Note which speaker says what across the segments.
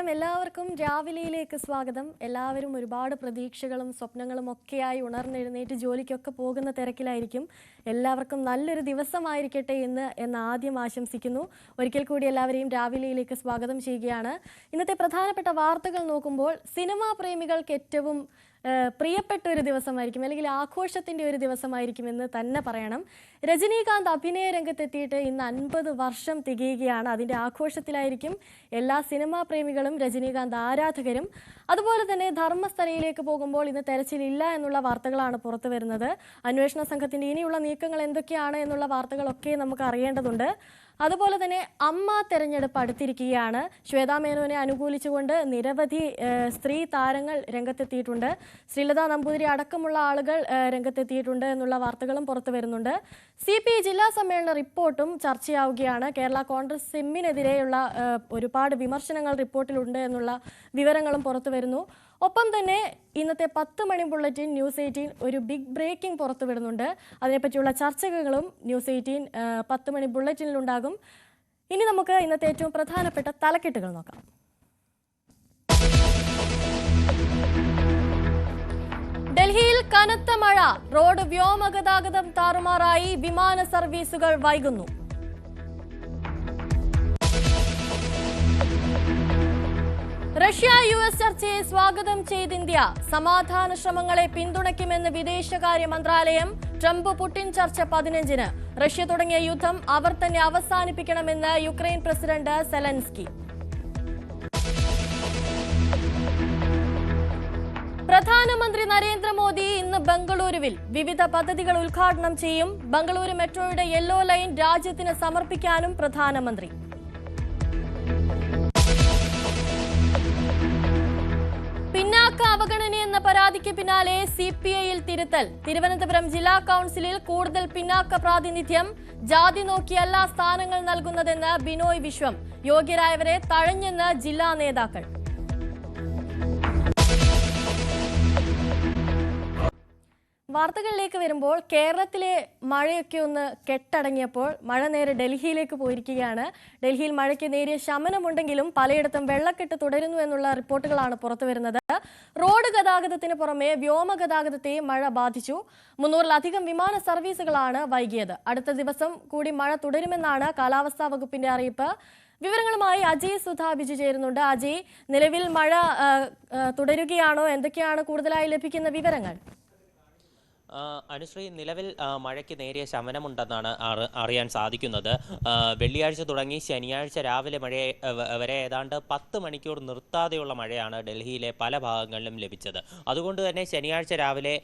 Speaker 1: നമസ്കാരം എല്ലാവർക്കും രാവിലെയിലേക്ക് സ്വാഗതം. എല്ലാവരും ഒരുപാട് പ്രതീക്ഷകളും സ്വപ്നങ്ങളും ഒക്കെയായി ഉണർന്നെഴുന്നേറ്റ് ജോലിക്കൊക്കെ പോകുന്ന തിരക്കിലായിരിക്കും. എല്ലാവർക്കും നല്ലൊരു ദിവസമായിരിക്കട്ടെ എന്ന് ആദ്യം ആശംസിക്കുന്നു. ഒരിക്കൽ കൂടി എല്ലാവരെയും രാവിലെയിലേക്ക് സ്വാഗതം ചെയ്യുകയാണ്. ഇന്നത്തെ പ്രധാനപ്പെട്ട വാർത്തകൾ നോക്കുമ്പോൾ സിനിമാ പ്രേമികൾക്ക് ഏറ്റവും പ്രിയപ്പെട്ട ഒരു ദിവസമായിരിക്കും, അല്ലെങ്കിൽ ആഘോഷത്തിൻ്റെ ഒരു ദിവസമായിരിക്കുമെന്ന് തന്നെ പറയണം. രജനീകാന്ത് അഭിനയ രംഗത്തെത്തിയിട്ട് ഇന്ന് 50 വർഷം തികയുകയാണ്. അതിൻ്റെ ആഘോഷത്തിലായിരിക്കും എല്ലാ സിനിമാ പ്രേമികളും രജനീകാന്ത് ആരാധകരും. അതുപോലെ തന്നെ ധർമ്മസ്ഥലയിലേക്ക് പോകുമ്പോൾ ഇന്ന് തെരച്ചിലില്ല എന്നുള്ള വാർത്തകളാണ് പുറത്തു വരുന്നത്. അന്വേഷണ സംഘത്തിൻ്റെ ഇനിയുള്ള നീക്കങ്ങൾ എന്തൊക്കെയാണ് എന്നുള്ള വാർത്തകളൊക്കെ നമുക്ക് അറിയേണ്ടതുണ്ട്. അതുപോലെ തന്നെ അമ്മ തെരഞ്ഞെടുപ്പ് അടുത്തിരിക്കുകയാണ്. ശ്വേതാ മേനോനെ അനുകൂലിച്ചുകൊണ്ട് നിരവധി സ്ത്രീ താരങ്ങൾ രംഗത്തെത്തിയിട്ടുണ്ട്. ശ്രീലത നമ്പൂതിരി അടക്കമുള്ള ആളുകൾ രംഗത്തെത്തിയിട്ടുണ്ട് എന്നുള്ള വാർത്തകളും പുറത്തു വരുന്നുണ്ട്. CPI ജില്ലാ സമ്മേളന റിപ്പോർട്ടും ചർച്ചയാവുകയാണ്. കേരള കോൺഗ്രസ് എമ്മിനെതിരെയുള്ള ഒരുപാട് വിമർശനങ്ങൾ റിപ്പോർട്ടിലുണ്ട് എന്നുള്ള വിവരങ്ങളും പുറത്തു വരുന്നു. ഒപ്പം തന്നെ ഇന്നത്തെ 10 മണി ബുള്ളറ്റിൻ ന്യൂസ് 18 ഒരു ബിഗ് ബ്രേക്കിംഗ് പുറത്തുവിടുന്നുണ്ട്. അതിനെപ്പറ്റിയുള്ള ചർച്ചകളും ന്യൂസ് 18 10 മണി ബുള്ളറ്റിനിലുണ്ടാകും. ഇനി നമുക്ക് ഇന്നത്തെ ഏറ്റവും പ്രധാനപ്പെട്ട തലക്കെട്ടുകൾ നോക്കാം. ഡൽഹിയിൽ കനത്ത മഴ, റോഡ് വ്യോമഗതാഗതം താറുമാറായി, വിമാന സർവീസുകൾ വൈകുന്നു. റഷ്യ US ചർച്ചയെ സ്വാഗതം ചെയ്ത് ഇന്ത്യ. സമാധാന ശ്രമങ്ങളെ പിന്തുണയ്ക്കുമെന്ന് വിദേശകാര്യ മന്ത്രാലയം. ട്രംപ് പുടിൻ ചർച്ച 15-ന്. റഷ്യ തുടങ്ങിയ യുദ്ധം അവർ തന്നെ അവസാനിപ്പിക്കണമെന്ന് യുക്രൈൻ പ്രസിഡന്റ് സെലൻസ്കി. പ്രധാനമന്ത്രി നരേന്ദ്രമോദി ഇന്ന് ബംഗളൂരുവിൽ വിവിധ പദ്ധതികൾ ഉദ്ഘാടനം ചെയ്യും. ബംഗളൂരു മെട്രോയുടെ യെല്ലോ ലൈൻ രാജ്യത്തിന് സമർപ്പിക്കാനും പ്രധാനമന്ത്രി. പിന്നാക്ക അവഗണന എന്ന പരാതിക്ക് പിന്നാലെ CPIയിൽ തിരുത്തൽ. തിരുവനന്തപുരം ജില്ലാ കൌൺസിലിൽ കൂടുതൽ പിന്നാക്ക പ്രാതിനിധ്യം. ജാതി നോക്കിയല്ല സ്ഥാനങ്ങൾ നൽകുന്നതെന്ന് ബിനോയ് വിശ്വം. യോഗ്യരായവരെ തഴഞ്ഞെന്ന് ജില്ലാ നേതാക്കൾ. വാർത്തകളിലേക്ക് വരുമ്പോൾ കേരളത്തിലെ മഴയൊക്കെ ഒന്ന് കെട്ടടങ്ങിയപ്പോൾ മഴ നേരെ ഡൽഹിയിലേക്ക് പോയിരിക്കുകയാണ്. ഡൽഹിയിൽ മഴയ്ക്ക് നേരിയ ശമനമുണ്ടെങ്കിലും പലയിടത്തും വെള്ളക്കെട്ട് തുടരുന്നു എന്നുള്ള റിപ്പോർട്ടുകളാണ് പുറത്തു വരുന്നത്. റോഡ് ഗതാഗതത്തിന് പുറമെ വ്യോമഗതാഗതത്തെയും മഴ ബാധിച്ചു. 300-ലധികം വിമാന സർവീസുകളാണ് വൈകിയത്. അടുത്ത ദിവസം കൂടി മഴ തുടരുമെന്നാണ് കാലാവസ്ഥാ വകുപ്പിന്റെ അറിയിപ്പ്. വിവരങ്ങളുമായി അജയ് സുധാ ബിജു ചേരുന്നുണ്ട്. അജയ്, നിലവിൽ മഴ തുടരുകയാണോ? എന്തൊക്കെയാണ് കൂടുതലായി ലഭിക്കുന്ന വിവരങ്ങൾ?
Speaker 2: അനുശ്രീ, നിലവിൽ മഴയ്ക്ക് നേരിയ ശമനമുണ്ടെന്നാണ് അറിയാൻ സാധിക്കുന്നത്. വെള്ളിയാഴ്ച തുടങ്ങി ശനിയാഴ്ച രാവിലെ വരെ ഏതാണ്ട് 10 മണിക്കൂർ നിർത്താതെയുള്ള മഴയാണ് ഡൽഹിയിലെ പല ഭാഗങ്ങളിലും ലഭിച്ചത്. അതുകൊണ്ട് തന്നെ ശനിയാഴ്ച രാവിലെ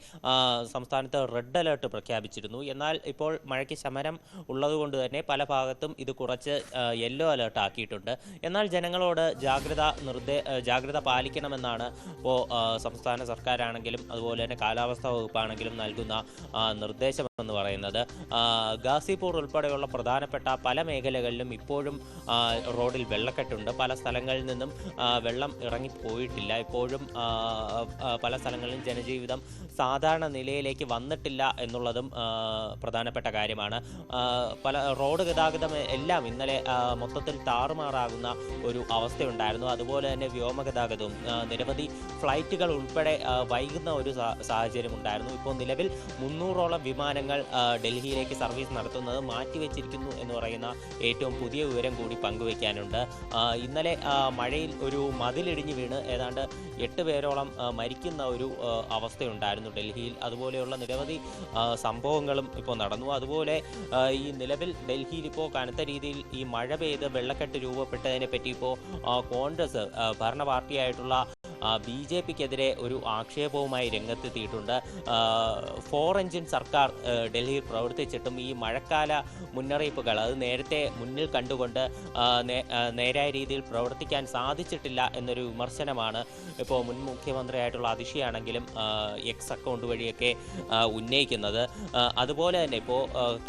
Speaker 2: സംസ്ഥാനത്ത് റെഡ് അലേർട്ട് പ്രഖ്യാപിച്ചിരുന്നു. എന്നാൽ ഇപ്പോൾ മഴയ്ക്ക് ശമനം ഉള്ളതുകൊണ്ട് തന്നെ പല ഭാഗത്തും ഇത് കുറച്ച് യെല്ലോ അലേർട്ട് ആക്കിയിട്ടുണ്ട്. എന്നാൽ ജനങ്ങളോട് ജാഗ്രത പാലിക്കണമെന്നാണ് ഇപ്പോൾ സംസ്ഥാന സർക്കാരാണെങ്കിലും അതുപോലെ തന്നെ കാലാവസ്ഥാ വകുപ്പാണെങ്കിലും നൽകുന്ന നിർദ്ദേശം എന്ന് പറയുന്നത്. ഗാസിപൂർ ഉൾപ്പെടെയുള്ള പ്രധാനപ്പെട്ട പല മേഖലകളിലും ഇപ്പോഴും റോഡിൽ വെള്ളക്കെട്ടുണ്ട്. പല സ്ഥലങ്ങളിൽ നിന്നും വെള്ളം ഇറങ്ങിപ്പോയിട്ടില്ല. ഇപ്പോഴും പല സ്ഥലങ്ങളിലും ജനജീവിതം സാധാരണ നിലയിലേക്ക് വന്നിട്ടില്ല എന്നുള്ളതും പ്രധാനപ്പെട്ട കാര്യമാണ്. പല റോഡ് ഗതാഗതം എല്ലാം ഇന്നലെ മൊത്തത്തിൽ താറുമാറാകുന്ന ഒരു അവസ്ഥയുണ്ടായിരുന്നു. അതുപോലെ തന്നെ വ്യോമഗതാഗതവും നിരവധി ഫ്ലൈറ്റുകൾ ഉൾപ്പെടെ വൈകുന്ന ഒരു സാഹചര്യം ഉണ്ടായിരുന്നു. ഇപ്പോൾ നിലവിൽ 300ഓളം വിമാനങ്ങൾ ഡൽഹിയിലേക്ക് സർവീസ് നടത്തുന്നത് മാറ്റിവെച്ചിരിക്കുന്നു എന്ന് പറയുന്ന ഏറ്റവും പുതിയ വിവരം കൂടി പങ്കുവയ്ക്കാനുണ്ട്. ഇന്നലെ മഴയിൽ ഒരു മതിലിടിഞ്ഞു വീണ് ഏതാണ്ട് 8 പേരോളം മരിക്കുന്ന ഒരു അവസ്ഥയുണ്ടായിരുന്നു ഡൽഹിയിൽ. അതുപോലെയുള്ള നിരവധി സംഭവങ്ങളും ഇപ്പോൾ നടന്നു. അതുപോലെ ഈ നിലവിൽ ഡൽഹിയിൽ ഇപ്പോൾ കനത്ത രീതിയിൽ ഈ മഴ പെയ്ത് വെള്ളക്കെട്ട് രൂപപ്പെട്ടതിനെ പറ്റി ഇപ്പോൾ കോൺഗ്രസ് ഭരണ പാർട്ടിയായിട്ടുള്ള BJPക്കെതിരെ ഒരു ആക്ഷേപവുമായി രംഗത്തെത്തിയിട്ടുണ്ട്. 4 എഞ്ചിൻ സർക്കാർ ഡൽഹിയിൽ പ്രവർത്തിച്ചിട്ടും ഈ മഴക്കാല മുന്നറിയിപ്പുകൾ അത് നേരത്തെ മുന്നിൽ കണ്ടുകൊണ്ട് നേരായ രീതിയിൽ പ്രവർത്തിക്കാൻ സാധിച്ചിട്ടില്ല എന്നൊരു വിമർശനമാണ് ഇപ്പോൾ മുൻ മുഖ്യമന്ത്രിയായിട്ടുള്ള അതിഷിയാണെങ്കിലും എക്സ് അക്കൗണ്ട് വഴിയൊക്കെ ഉന്നയിക്കുന്നത്. അതുപോലെ തന്നെ ഇപ്പോൾ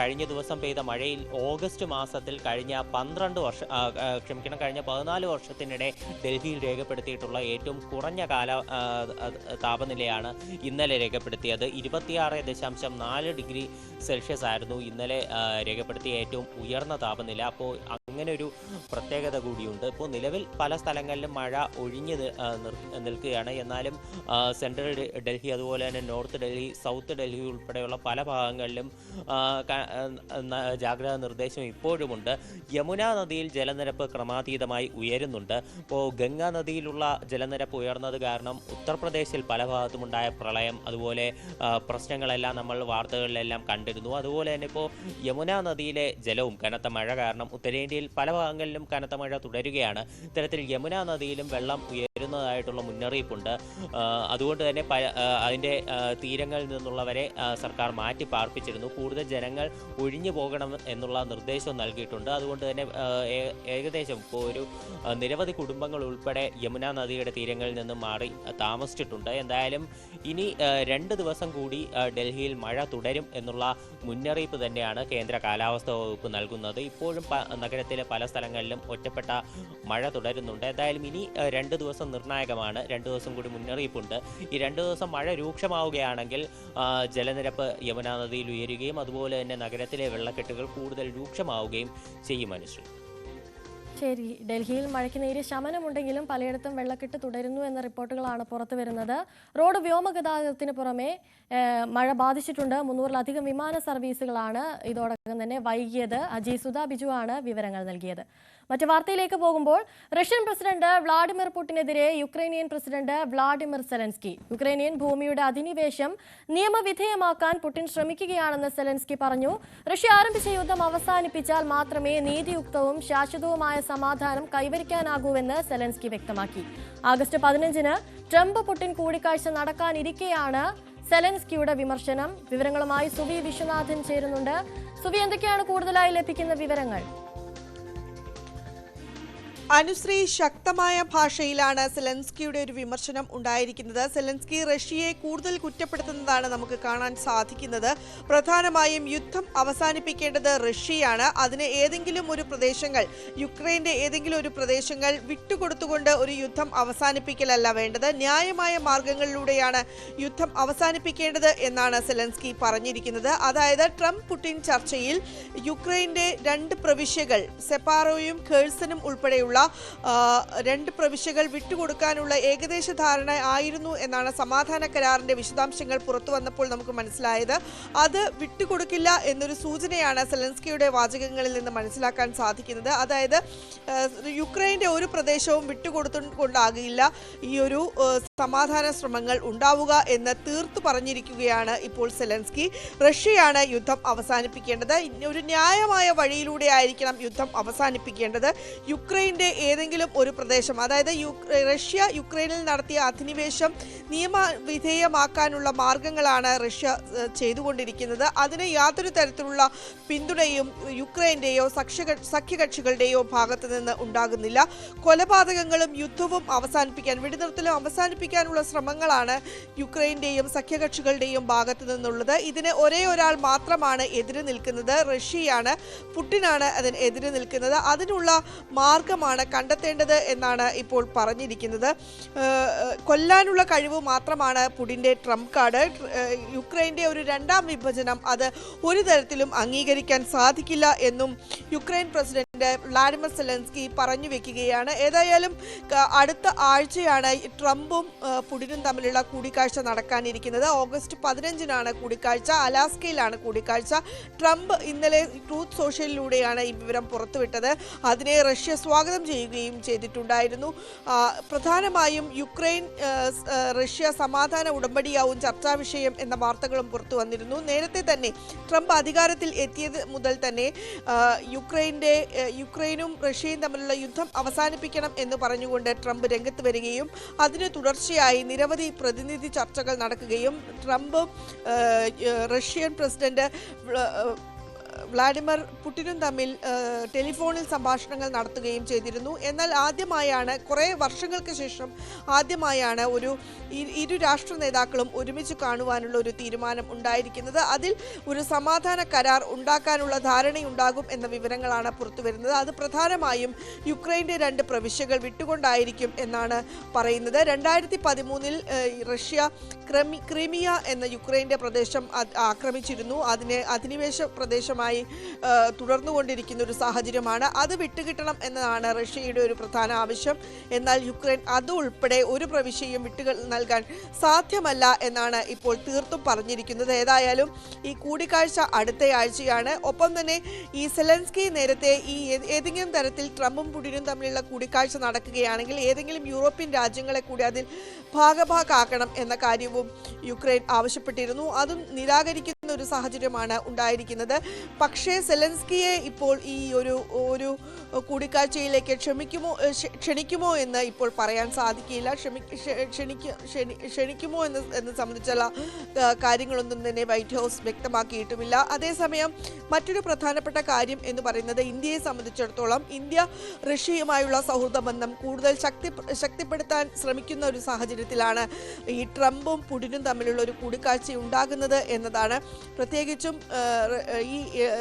Speaker 2: കഴിഞ്ഞ ദിവസം പെയ്ത മഴയിൽ ഓഗസ്റ്റ് മാസത്തിൽ കഴിഞ്ഞ 14 വർഷത്തിനിടെ ഡൽഹിയിൽ രേഖപ്പെടുത്തിയിട്ടുള്ള ഏറ്റവും കുറഞ്ഞ താപനിലയാണ് ഇന്നലെ രേഖപ്പെടുത്തിയത്. 26.4 ഡിഗ്രി സെൽഷ്യസ് ആയിരുന്നു ഇന്നലെ രേഖപ്പെടുത്തിയ ഏറ്റവും ഉയർന്ന താപനില. അപ്പോൾ അങ്ങനെ ഒരു പ്രത്യേകത കൂടിയുണ്ട്. ഇപ്പോൾ നിലവിൽ പല സ്ഥലങ്ങളിലും മഴ ഒഴിഞ്ഞ് നിൽക്കുകയാണ്. എന്നാലും സെൻട്രൽ ഡൽഹി, അതുപോലെ തന്നെ നോർത്ത് ഡൽഹി, സൗത്ത് ഡൽഹി ഉൾപ്പെടെയുള്ള പല ഭാഗങ്ങളിലും ജാഗ്രതാ നിർദ്ദേശം ഇപ്പോഴുമുണ്ട്. യമുന നദിയിൽ ജലനിരപ്പ് ക്രമാതീതമായി ഉയരുന്നുണ്ട്. ഇപ്പോൾ ഗംഗാ നദിയിലുള്ള ജലനിരപ്പ് ഉയർന്നത് കാരണം ഉത്തർപ്രദേശിൽ പല ഭാഗത്തുമുണ്ടായ പ്രളയം, അതുപോലെ പ്രശ്നങ്ങളെല്ലാം നമ്മൾ വാർത്തകളിലെല്ലാം കണ്ടിരുന്നു. അതുപോലെ തന്നെ ഇപ്പോൾ യമുന നദിയിലെ ജലവും കനത്ത മഴ കാരണം ഉത്തരേന്ത്യയിൽ പല ഭാഗങ്ങളിലും കനത്ത മഴ തുടരുകയാണ്. ഇത്തരത്തിൽ യമുന നദിയിലും വെള്ളം ഉയരുന്നതായിട്ടുള്ള മുന്നറിയിപ്പുണ്ട്. അതുകൊണ്ട് തന്നെ അതിൻ്റെ തീരങ്ങളിൽ നിന്നുള്ളവരെ സർക്കാർ മാറ്റി പാർപ്പിച്ചിരുന്നു. കൂടുതൽ ജനങ്ങൾ ഒഴിഞ്ഞു പോകണം എന്നുള്ള നിർദ്ദേശവും നൽകിയിട്ടുണ്ട്. അതുകൊണ്ട് തന്നെ ഏകദേശം ഇപ്പോൾ ഒരു നിരവധി കുടുംബങ്ങൾ ഉൾപ്പെടെ യമുന നദിയുടെ തീരങ്ങളിൽ നിന്നും മാറി താമസിച്ചിട്ടുണ്ട്. എന്തായാലും ഇനി 2 ദിവസം കൂടി ഡൽഹിയിൽ മഴ തുടരും എന്നുള്ള മുന്നറിയിപ്പ് തന്നെയാണ് കേന്ദ്ര കാലാവസ്ഥാ വകുപ്പ് നൽകുന്നത്. ഇപ്പോഴും നഗരത്തിലെ പല സ്ഥലങ്ങളിലും ഒറ്റപ്പെട്ട മഴ തുടരുന്നുണ്ട്. എന്തായാലും ഇനി 2 ദിവസം നിർണായകമാണ്. 2 ദിവസം കൂടി മുന്നറിയിപ്പുണ്ട്. ഈ 2 ദിവസം മഴ രൂക്ഷമാവുകയാണെങ്കിൽ ജലനിരപ്പ് യമുനാ നദിയിൽ ഉയരുകയും അതുപോലെ തന്നെ നഗരത്തിലെ വെള്ളക്കെട്ടുകൾ കൂടുതൽ രൂക്ഷമാവുകയും ചെയ്യും. അനുശ്രീ,
Speaker 1: ശരി. ഡൽഹിയിൽ മഴയ്ക്ക് നേരിയ ശമനമുണ്ടെങ്കിലും പലയിടത്തും വെള്ളക്കെട്ട് തുടരുന്നു എന്ന റിപ്പോർട്ടുകളാണ് പുറത്തു വരുന്നത്. റോഡ് വ്യോമഗതാഗതത്തിന് പുറമെ മഴ ബാധിച്ചിട്ടുണ്ട്. 300-ലധികം വിമാന സർവീസുകളാണ് ഇതോടൊപ്പം തന്നെ വൈകിയത്. അജയ് സുധ ബിജു ആണ് വിവരങ്ങൾ നൽകിയത്. മറ്റു വാർത്തയിലേക്ക് പോകുമ്പോൾ, റഷ്യൻ പ്രസിഡന്റ് വ്ളാഡിമിർ പുടിനെതിരെ Ukrainian president Vladimir Zelensky. Ukrainian ഭൂമിയുടെ അധിനിവേശം നിയമവിധേയമാക്കാൻ പുടിൻ ശ്രമിക്കുകയാണെന്ന് സെലൻസ്കി പറഞ്ഞു. റഷ്യ ആരംഭിച്ച യുദ്ധം അവസാനിപ്പിച്ചാൽ മാത്രമേ നീതിയുക്തവും ശാശ്വതവുമായ സമാധാനം കൈവരിക്കാനാകൂവെന്ന് സെലൻസ്കി വ്യക്തമാക്കി. ആഗസ്റ്റ് 15-ന് ട്രംപ് പുടിൻ കൂടിക്കാഴ്ച നടക്കാനിരിക്കെയാണ് സെലൻസ്കിയുടെ വിമർശനം. വിവരങ്ങളുമായി സുവി വിശ്വനാഥൻ ചേരുന്നുണ്ട്. സുവി, എന്തൊക്കെയാണ് കൂടുതലായി ലഭിക്കുന്ന വിവരങ്ങൾ?
Speaker 3: അനുശ്രീ, ശക്തമായ ഭാഷയിലാണ് സെലൻസ്കിയുടെ ഒരു വിമർശനം ഉണ്ടായിരിക്കുന്നത്. സെലൻസ്കി റഷ്യയെ കൂടുതൽ കുറ്റപ്പെടുത്തുന്നതാണ് നമുക്ക് കാണാൻ സാധിക്കുന്നത്. പ്രധാനമായും യുദ്ധം അവസാനിപ്പിക്കേണ്ടത് റഷ്യയാണ്. അതിന് ഏതെങ്കിലും ഒരു പ്രദേശങ്ങൾ, യുക്രൈന്റെ ഏതെങ്കിലും ഒരു പ്രദേശങ്ങൾ വിട്ടുകൊടുത്തുകൊണ്ട് ഒരു യുദ്ധം അവസാനിപ്പിക്കലല്ല വേണ്ടത്. ന്യായമായ മാർഗങ്ങളിലൂടെയാണ് യുദ്ധം അവസാനിപ്പിക്കേണ്ടത് എന്നാണ് സെലൻസ്കി പറഞ്ഞിരിക്കുന്നത്. അതായത് ട്രംപ് പുടിൻ ചർച്ചയിൽ യുക്രൈന്റെ 2 പ്രവിശ്യകൾ സെപ്പാറോയും ഖേഴ്സനും ഉൾപ്പെടെയുള്ള 2 പ്രവിശ്യകൾ വിട്ടുകൊടുക്കാനുള്ള ഏകദേശ ധാരണ ആയിരുന്നു എന്നാണ് സമാധാന കരാറിന്റെ വിശദാംശങ്ങൾ പുറത്തു വന്നപ്പോൾ നമുക്ക് മനസ്സിലായത്. അത് വിട്ടുകൊടുക്കില്ല എന്നൊരു സൂചനയാണ് സെലൻസ്കിയുടെ വാചകങ്ങളിൽ നിന്ന് മനസ്സിലാക്കാൻ സാധിക്കുന്നത്. അതായത് യുക്രൈന്റെ ഒരു പ്രദേശവും വിട്ടുകൊടുത്തുകൊണ്ടാകില്ല ഈ ഒരു സമാധാന ശ്രമങ്ങൾ ഉണ്ടാവുക എന്ന് തീർത്തു പറഞ്ഞിരിക്കുകയാണ് ഇപ്പോൾ സെലൻസ്കി. റഷ്യയാണ് യുദ്ധം അവസാനിപ്പിക്കേണ്ടത്. ഒരു ന്യായമായ വഴിയിലൂടെ ആയിരിക്കണം യുദ്ധം അവസാനിപ്പിക്കേണ്ടത്. യുക്രൈന്റെ ഏതെങ്കിലും ഒരു പ്രദേശം, അതായത് റഷ്യ യുക്രൈനിൽ നടത്തിയ അധിനിവേശം നിയമവിധേയമാക്കാനുള്ള മാർഗങ്ങളാണ് റഷ്യ ചെയ്തുകൊണ്ടിരിക്കുന്നത്. അതിന് യാതൊരു തരത്തിലുള്ള പിന്തുണയും യുക്രൈന്റെയോ സഖ്യകക്ഷികളുടെയോ ഭാഗത്തു നിന്ന് ഉണ്ടാകുന്നില്ല. കൊലപാതകങ്ങളും യുദ്ധവും അവസാനിപ്പിക്കാൻ, വെടിനിർത്തലും അവസാനിപ്പിക്കാനുള്ള ശ്രമങ്ങളാണ് യുക്രൈന്റെയും സഖ്യകക്ഷികളുടെയും ഭാഗത്തു നിന്നുള്ളത്. ഇതിന് ഒരേ ഒരാൾ മാത്രമാണ് എതിര് നിൽക്കുന്നത്, റഷ്യയാണ്. പുടിനാണ് അതിന് എതിര് നിൽക്കുന്നത്. അതിനുള്ള മാർഗമാണ് കണ്ടെത്തേണ്ടത് എന്നാണ് ഇപ്പോൾ പറഞ്ഞിരിക്കുന്നത്. കൊല്ലാനുള്ള കഴിവ് മാത്രമാണ് പുടിന്റെ ട്രംപ് കാർഡ്. യുക്രൈന്റെ ഒരു 2ാം വിഭജനം അത് ഒരു തരത്തിലും അംഗീകരിക്കാൻ സാധിക്കില്ല എന്നും യുക്രൈൻ പ്രസിഡന്റ് വ്ളാഡിമിർ സെലൻസ്കി പറഞ്ഞു വെക്കുകയാണ്. ഏതായാലും അടുത്ത ആഴ്ചയാണ് ട്രംപും പുടിനും തമ്മിലുള്ള കൂടിക്കാഴ്ച നടക്കാനിരിക്കുന്നത്. ഓഗസ്റ്റ് 15-നാണ് കൂടിക്കാഴ്ച. അലാസ്കയിലാണ് കൂടിക്കാഴ്ച. ട്രംപ് ഇന്നലെ ട്രൂത്ത് സോഷ്യലിലൂടെയാണ് ഈ വിവരം പുറത്തുവിട്ടത്. അതിനെ റഷ്യ സ്വാഗതം ചെയ്യുകയും ചെയ്തിട്ടുണ്ടായിരുന്നു. പ്രധാനമായും യുക്രൈൻ റഷ്യ സമാധാന ഉടമ്പടിയാവും ചർച്ചാ വിഷയം എന്ന വാർത്തകളും പുറത്തു വന്നിരുന്നു. നേരത്തെ തന്നെ ട്രംപ് അധികാരത്തിൽ എത്തിയത് മുതൽ തന്നെ യുക്രൈനും റഷ്യയും തമ്മിലുള്ള യുദ്ധം അവസാനിപ്പിക്കണം എന്ന് പറഞ്ഞുകൊണ്ട് ട്രംപ് രംഗത്ത് വരികയും അതിന് തുടർച്ചയായി നിരവധി പ്രതിനിധി ചർച്ചകൾ നടക്കുകയും ട്രംപും റഷ്യൻ പ്രസിഡന്റ് വ്ളാഡിമിർ പുടിനും തമ്മിൽ ടെലിഫോണിൽ സംഭാഷണങ്ങൾ നടത്തുകയും ചെയ്തിരുന്നു. എന്നാൽ ആദ്യമായാണ്, കുറേ വർഷങ്ങൾക്ക് ശേഷം ആദ്യമായാണ് ഇരു രാഷ്ട്ര നേതാക്കളും ഒരുമിച്ച് കാണുവാനുള്ള ഒരു തീരുമാനം ഉണ്ടായിരിക്കുന്നത്. അതിൽ ഒരു സമാധാന കരാർ ഉണ്ടാക്കാനുള്ള ധാരണയുണ്ടാകും എന്ന വിവരങ്ങളാണ് പുറത്തുവരുന്നത്. അത് പ്രധാനമായും യുക്രൈൻ്റെ 2 പ്രവിശ്യകൾ വിട്ടുകൊണ്ടായിരിക്കും എന്നാണ് പറയുന്നത്. 2013-ൽ റഷ്യ ക്രീമിയ എന്ന യുക്രൈൻ്റെ പ്രദേശം ആക്രമിച്ചിരുന്നു. അതിനെ അധിനിവേശ പ്രദേശമായി രൂക്ഷമായി തുടർന്നുകൊണ്ടിരിക്കുന്ന ഒരു സാഹചര്യമാണ്. അത് വിട്ടുകിട്ടണം എന്നതാണ് റഷ്യയുടെ ഒരു പ്രധാന ആവശ്യം. എന്നാൽ യുക്രൈൻ അതുൾപ്പെടെ ഒരു പ്രവിശ്യയും നൽകാൻ സാധ്യമല്ല എന്നാണ് ഇപ്പോൾ തീർത്തും പറഞ്ഞിരിക്കുന്നത്. ഏതായാലും ഈ കൂടിക്കാഴ്ച അടുത്തയാഴ്ചയാണ്. ഒപ്പം തന്നെ ഈ സെലൻസ്കി നേരത്തെ ഈ ഏതെങ്കിലും തരത്തിൽ ട്രംപും പുടിനും തമ്മിലുള്ള കൂടിക്കാഴ്ച നടക്കുകയാണെങ്കിൽ ഏതെങ്കിലും യൂറോപ്യൻ രാജ്യങ്ങളെ കൂടി അതിൽ ഭാഗഭാക്കാക്കണം എന്ന കാര്യവും യുക്രൈൻ ആവശ്യപ്പെട്ടിരുന്നു. അതും നിരാകരിക്കുന്ന ഒരു സാഹചര്യമാണ് ഉണ്ടായിരിക്കുന്നത്. പക്ഷേ സെലൻസ്കിയെ ഇപ്പോൾ ഈ ഒരു കൂടിക്കാഴ്ചയിലേക്ക് ക്ഷണിക്കുമോ എന്ന് ഇപ്പോൾ പറയാൻ സാധിക്കില്ല. ക്ഷണിക്കുമോ എന്ന് സംബന്ധിച്ചുള്ള കാര്യങ്ങളൊന്നും തന്നെ വൈറ്റ് ഹൗസ് വ്യക്തമാക്കിയിട്ടുമില്ല. അതേസമയം മറ്റൊരു പ്രധാനപ്പെട്ട കാര്യം എന്ന് പറയുന്നത് ഇന്ത്യയെ സംബന്ധിച്ചിടത്തോളം ഇന്ത്യ റഷ്യയുമായുള്ള സൗഹൃദ ബന്ധം കൂടുതൽ ശക്തിപ്പെടുത്താൻ ശ്രമിക്കുന്ന ഒരു സാഹചര്യത്തിലാണ് ഈ ട്രംപും പുടിനും തമ്മിലുള്ള ഒരു കൂടിക്കാഴ്ച ഉണ്ടാകുന്നത് എന്നതാണ്. പ്രത്യേകിച്ചും ഈ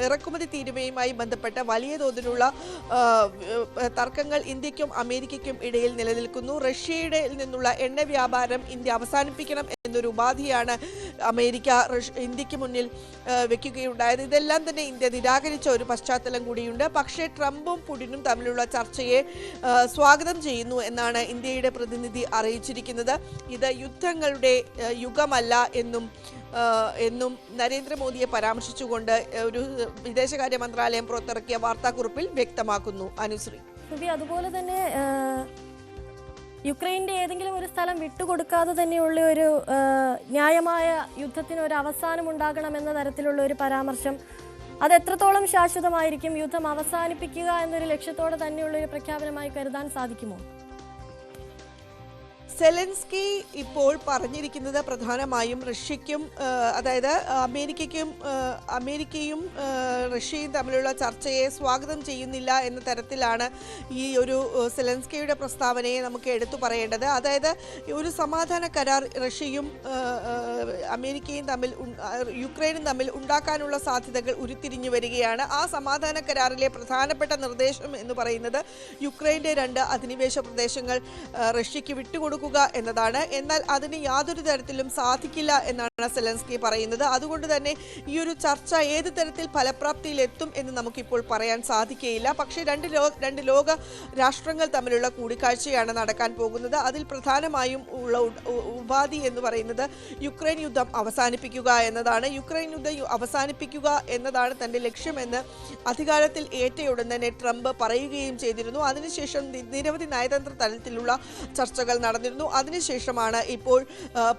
Speaker 3: ഇറക്കുമതി തീരുവയുമായി ബന്ധപ്പെട്ട വലിയ തോതിലുള്ള തർക്കങ്ങൾ ഇന്ത്യക്കും അമേരിക്കയ്ക്കും ഇടയിൽ നിലനിൽക്കുന്നു. റഷ്യയുടെ നിന്നുള്ള എണ്ണ വ്യാപാരം ഇന്ത്യ അവസാനിപ്പിക്കണം എന്നൊരു ഉപാധിയാണ് അമേരിക്ക ഇന്ത്യക്ക് മുന്നിൽ വെക്കുകയുണ്ടായത്. ഇതെല്ലാം തന്നെ ഇന്ത്യ നിരാകരിച്ച ഒരു പശ്ചാത്തലം കൂടിയുണ്ട്. പക്ഷേ ട്രംപും പുടിനും തമ്മിലുള്ള ചർച്ചയെ സ്വാഗതം ചെയ്യുന്നു എന്നാണ് ഇന്ത്യയുടെ പ്രതിനിധി അറിയിച്ചിരിക്കുന്നത്. ഇത് യുദ്ധങ്ങളുടെ യുഗമല്ല എന്നും നരേന്ദ്രമോദിയെ പരാമർശിച്ചുകൊണ്ട് ഒരു വിദേശകാര്യ മന്ത്രാലയം പുറത്തിറക്കിയ വാർത്താക്കുറിപ്പിൽ വ്യക്തമാക്കുന്നു. അനുശ്രീ,
Speaker 1: അതുപോലെ തന്നെ യുക്രൈൻ്റെ ഏതെങ്കിലും ഒരു സ്ഥലം വിട്ടുകൊടുക്കാതെ തന്നെയുള്ള ഒരു ന്യായമായ യുദ്ധത്തിന് ഒരു അവസാനം ഉണ്ടാകണമെന്ന തരത്തിലുള്ള ഒരു പരാമർശം, അത് എത്രത്തോളം ശാശ്വതമായിരിക്കും? യുദ്ധം അവസാനിപ്പിക്കുക എന്നൊരു ലക്ഷ്യത്തോടെ തന്നെയുള്ള ഒരു പ്രഖ്യാപനമായി കരുതാൻ സാധിക്കുമോ?
Speaker 3: സെലൻസ്കി ഇപ്പോൾ പറഞ്ഞിരിക്കുന്നത് പ്രധാനമായും റഷ്യയ്ക്കും അതായത് അമേരിക്കയും റഷ്യയും തമ്മിലുള്ള ചർച്ചയെ സ്വാഗതം ചെയ്യുന്നില്ല എന്ന തരത്തിലാണ് ഈ ഒരു സെലൻസ്കിയുടെ പ്രസ്താവനയെ നമുക്ക് എടുത്തു പറയേണ്ടത്. അതായത് ഒരു സമാധാന കരാർ റഷ്യയും അമേരിക്കയും യുക്രൈനും തമ്മിൽ ഉണ്ടാക്കാനുള്ള സാധ്യതകൾ ഉരുത്തിരിഞ്ഞു വരികയാണ്. ആ സമാധാന കരാറിലെ പ്രധാനപ്പെട്ട നിർദ്ദേശം എന്ന് പറയുന്നത് യുക്രൈൻ്റെ 2 അധിനിവേശ പ്രദേശങ്ങൾ റഷ്യയ്ക്ക് വിട്ടുകൊടുക്കുക എന്നതാണ്. എന്നാൽ അതിന് യാതൊരു തരത്തിലും സാധിക്കില്ല എന്നാണ് സെലൻസ്കി പറയുന്നത്. അതുകൊണ്ട് തന്നെ ഈ ഒരു ചർച്ച ഏത് തരത്തിൽ ഫലപ്രാപ്തിയിലെത്തും എന്ന് നമുക്കിപ്പോൾ പറയാൻ സാധിക്കുകയില്ല. പക്ഷേ രണ്ട് ലോക രാഷ്ട്രങ്ങൾ തമ്മിലുള്ള കൂടിക്കാഴ്ചയാണ് നടക്കാൻ പോകുന്നത്. അതിൽ പ്രധാനമായും ഉള്ള ഉപാധി എന്ന് പറയുന്നത് യുക്രൈൻ യുദ്ധം അവസാനിപ്പിക്കുക എന്നതാണ്. യുക്രൈൻ യുദ്ധം അവസാനിപ്പിക്കുക എന്നതാണ് തന്റെ ലക്ഷ്യമെന്ന് അധികാരത്തിൽ ഏറ്റയുടൻ തന്നെ ട്രംപ് പറയുകയും ചെയ്തിരുന്നു. അതിനുശേഷം നിരവധി നയതന്ത്ര തലത്തിലുള്ള ചർച്ചകൾ നടന്നിരുന്നു. അതിനുശേഷമാണ് ഇപ്പോൾ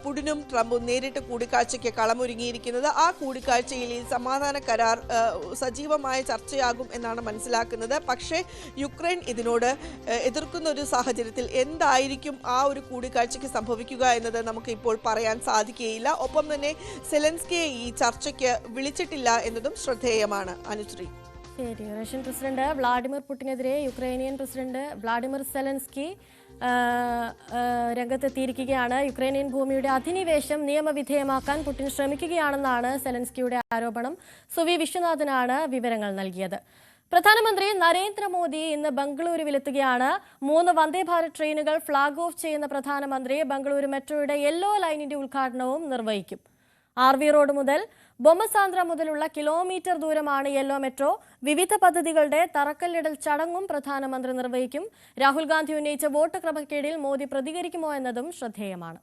Speaker 3: പുടിനും ട്രംപും നേരിട്ട് കൂടിക്കാഴ്ചയ്ക്ക് കളമൊരുങ്ങിയിരിക്കുന്നത്. ആ കൂടിക്കാഴ്ചയിൽ ഈ സമാധാന കരാർ സജീവമായ ചർച്ചയാകും എന്നാണ് മനസ്സിലാക്കുന്നത്. പക്ഷേ യുക്രൈൻ ഇതിനോട് എതിർക്കുന്ന ഒരു സാഹചര്യത്തിൽ എന്തായിരിക്കും ആ ഒരു കൂടിക്കാഴ്ചയ്ക്ക് സംഭവിക്കുക എന്നത് നമുക്ക് ഇപ്പോൾ പറയാൻ സാധിക്കുകയില്ല. ഒപ്പം തന്നെ സെലൻസ്കിയെ ഈ ചർച്ചയ്ക്ക് വിളിച്ചിട്ടില്ല എന്നതും ശ്രദ്ധേയമാണ്. അനുശ്രീ,
Speaker 1: ശരി. റഷ്യൻ പ്രസിഡന്റ് വ്ളാഡിമിർ പുടിനെതിരെ യുക്രൈനിയൻ പ്രസിഡന്റ് വ്ളാഡിമിർ സെലൻസ്കി രംഗത്തെത്തിയിരിക്കുകയാണ്. യുക്രൈനിയൻ ഭൂമിയുടെ അധിനിവേശം നിയമവിധേയമാക്കാൻ പുടിൻ ശ്രമിക്കുകയാണെന്നാണ് സെലൻസ്കിയുടെ ആരോപണം. സുവി വിശ്വനാഥനാണ് വിവരങ്ങൾ നൽകിയത്. പ്രധാനമന്ത്രി നരേന്ദ്രമോദി ഇന്ന് ബംഗളൂരുവിലെത്തുകയാണ്. 3 വന്ദേ ഭാരത് ട്രെയിനുകൾ ഫ്ളാഗ് ഓഫ് ചെയ്യുന്ന പ്രധാനമന്ത്രി ബംഗളൂരു മെട്രോയുടെ യെല്ലോ ലൈനിന്റെ ഉദ്ഘാടനവും നിർവഹിക്കും. RV റോഡ് മുതൽ ബൊമ്മസാന്ദ്ര മുതലുള്ള കിലോമീറ്റർ ദൂരമാണ് യെല്ലോ മെട്രോ. വിവിധ പദ്ധതികളുടെ തറക്കല്ലിടൽ ചടങ്ങും പ്രധാനമന്ത്രി നിർവഹിക്കും. രാഹുൽ ഗാന്ധി ഉന്നയിച്ച വോട്ട് ക്രമക്കേടിൽ മോദി പ്രതികരിക്കുമോ എന്നതും ശ്രദ്ധേയമാണ്.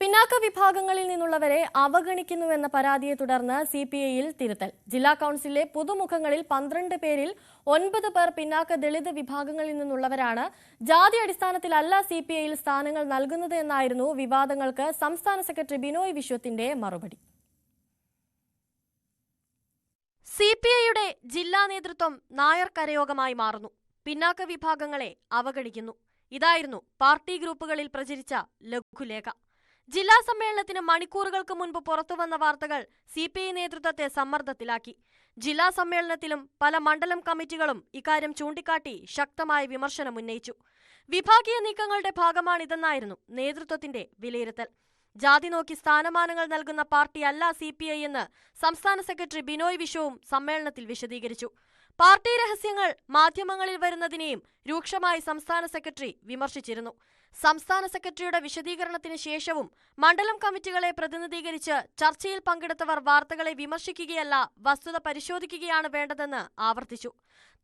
Speaker 1: പിന്നാക്ക വിഭാഗങ്ങളിൽ നിന്നുള്ളവരെ അവഗണിക്കുന്നുവെന്ന പരാതിയെ തുടർന്ന് CPI-യിൽ തിരുത്തൽ. ജില്ലാ കൌൺസിലിലെ പുതുമുഖങ്ങളിൽ 12 പേരിൽ 9 പേർ പിന്നാക്ക ദളിത് വിഭാഗങ്ങളിൽ നിന്നുള്ളവരാണ്. ജാതി അടിസ്ഥാനത്തിലല്ല CPI-യിൽ സ്ഥാനങ്ങൾ നൽകുന്നത് എന്നായിരുന്നു വിവാദങ്ങൾക്ക് സംസ്ഥാന സെക്രട്ടറി ബിനോയ് വിശ്വത്തിന്റെ മറുപടി. CPI-യുടെ ജില്ലാ നേതൃത്വം നായർ കരയോഗമായി മാറുന്നു. പിന്നാക്ക വിഭാഗങ്ങളെ അവഗണിക്കുന്നു. ഇതായിരുന്നു പാർട്ടി ഗ്രൂപ്പുകളിൽ പ്രചരിച്ച ലഘുലേഖ. ജില്ലാ സമ്മേളനത്തിന് മണിക്കൂറുകൾക്ക് മുൻപ് പുറത്തുവന്ന വാർത്തകൾ CPI നേതൃത്വത്തെ സമ്മർദ്ദത്തിലാക്കി. ജില്ലാ സമ്മേളനത്തിലും പല മണ്ഡലം കമ്മിറ്റികളും ഇക്കാര്യം ചൂണ്ടിക്കാട്ടി ശക്തമായ വിമർശനം ഉന്നയിച്ചു. വിഭാഗീയ നീക്കങ്ങളുടെ ഭാഗമാണിതെന്നായിരുന്നു നേതൃത്വത്തിന്റെ വിലയിരുത്തൽ. ജാതി നോക്കി സ്ഥാനമാനങ്ങൾ നൽകുന്ന പാർട്ടിയല്ല CPI എന്ന് സംസ്ഥാന സെക്രട്ടറി ബിനോയ് വിശ്വവും സമ്മേളനത്തിൽ വിശദീകരിച്ചു. പാർട്ടി രഹസ്യങ്ങൾ മാധ്യമങ്ങളിൽ വരുന്നതിനെയും രൂക്ഷമായി സംസ്ഥാന സെക്രട്ടറി വിമർശിച്ചിരുന്നു. സംസ്ഥാന സെക്രട്ടറിയുടെ വിശദീകരണത്തിന് ശേഷവും മണ്ഡലം കമ്മിറ്റികളെ പ്രതിനിധീകരിച്ച് ചർച്ചയിൽ പങ്കെടുത്തവർ വാർത്തകളെ വിമർശിക്കുകയല്ല, വസ്തുത പരിശോധിക്കുകയാണ് വേണ്ടതെന്ന് ആവർത്തിച്ചു.